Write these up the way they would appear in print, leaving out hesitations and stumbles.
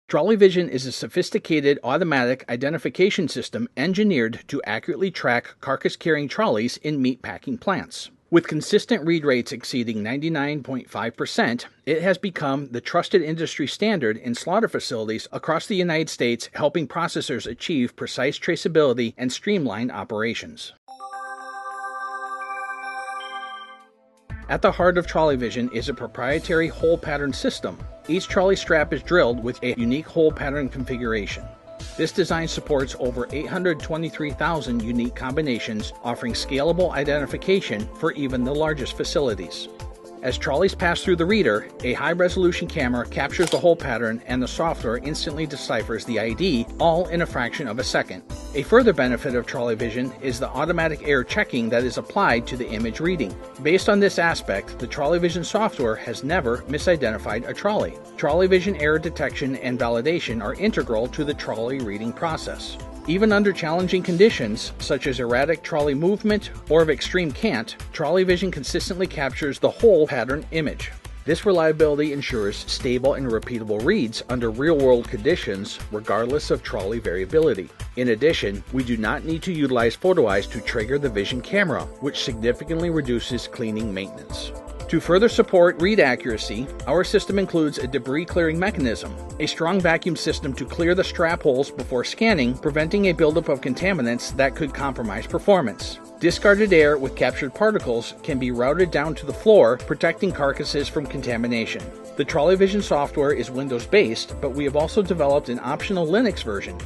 Trolley Vision is a sophisticated automatic identification system engineered to accurately track carcass-carrying trolleys in meat-packing plants. With consistent read rates exceeding 99.5%, it has become the trusted industry standard in slaughter facilities across the United States, helping processors achieve precise traceability and streamlined operations. At the heart of Trolley Vision is a proprietary hole pattern system. Each trolley strap is drilled with a unique hole pattern configuration. This design supports over 823,000 unique combinations, offering scalable identification for even the largest facilities. As trolleys pass through the reader, a high-resolution camera captures the hole pattern and the software instantly deciphers the ID, all in a fraction of a second. A further benefit of Trolley Vision is the automatic error checking that is applied to the image reading. Based on this aspect, the Trolley Vision software has never misidentified a trolley. Trolley Vision error detection and validation are integral to the trolley reading process. Even under challenging conditions, such as erratic trolley movement or of extreme cant, Trolley Vision consistently captures the hole pattern image. This reliability ensures stable and repeatable reads under real-world conditions, regardless of trolley variability. In addition, we do not need to utilize photo eyes to trigger the Vision camera, which significantly reduces cleaning maintenance. To further support read accuracy, our system includes a debris clearing mechanism, a strong vacuum system to clear the strap holes before scanning, preventing a buildup of contaminants that could compromise performance. Discarded air with captured particles can be routed down to the floor, protecting carcasses from contamination. The Trolley Vision software is Windows-based, but we have also developed an optional Linux version.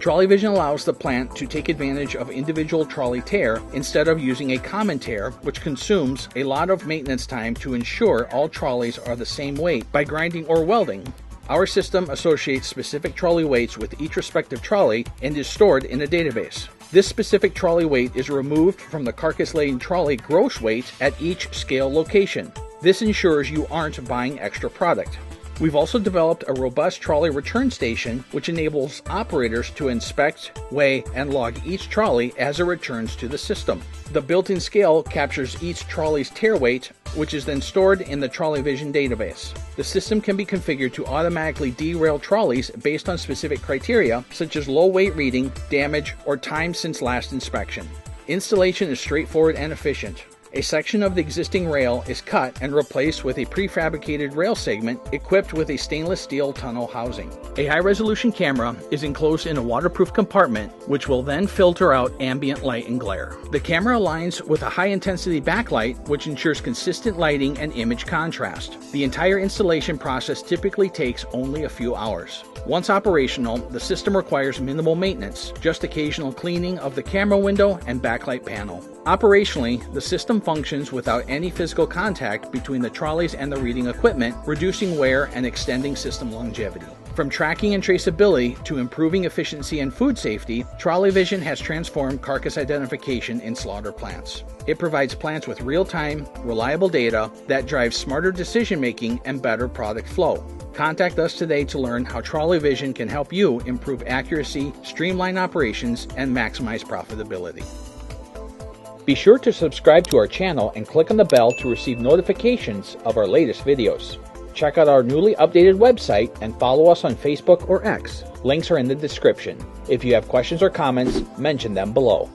Trolley Vision allows the plant to take advantage of individual trolley tear instead of using a common tear, which consumes a lot of maintenance time to ensure all trolleys are the same weight by grinding or welding. Our system associates specific trolley weights with each respective trolley and is stored in a database. This specific trolley weight is removed from the carcass-laden trolley gross weight at each scale location. This ensures you aren't buying extra product. We've also developed a robust trolley return station, which enables operators to inspect, weigh, and log each trolley as it returns to the system. The built-in scale captures each trolley's tear weight, which is then stored in the Trolley Vision database. The system can be configured to automatically derail trolleys based on specific criteria, such as low weight reading, damage, or time since last inspection. Installation is straightforward and efficient. A section of the existing rail is cut and replaced with a prefabricated rail segment equipped with a stainless steel tunnel housing. A high-resolution camera is enclosed in a waterproof compartment, which will then filter out ambient light and glare. The camera aligns with a high-intensity backlight, which ensures consistent lighting and image contrast. The entire installation process typically takes only a few hours. Once operational, the system requires minimal maintenance, just occasional cleaning of the camera window and backlight panel. Operationally, the system functions without any physical contact between the trolleys and the reading equipment, reducing wear and extending system longevity. From tracking and traceability to improving efficiency and food safety, Trolley Vision has transformed carcass identification in slaughter plants. It provides plants with real-time, reliable data that drives smarter decision-making and better product flow. Contact us today to learn how Trolley Vision can help you improve accuracy, streamline operations, and maximize profitability. Be sure to subscribe to our channel and click on the bell to receive notifications of our latest videos. Check out our newly updated website and follow us on Facebook or X. Links are in the description. If you have questions or comments, mention them below.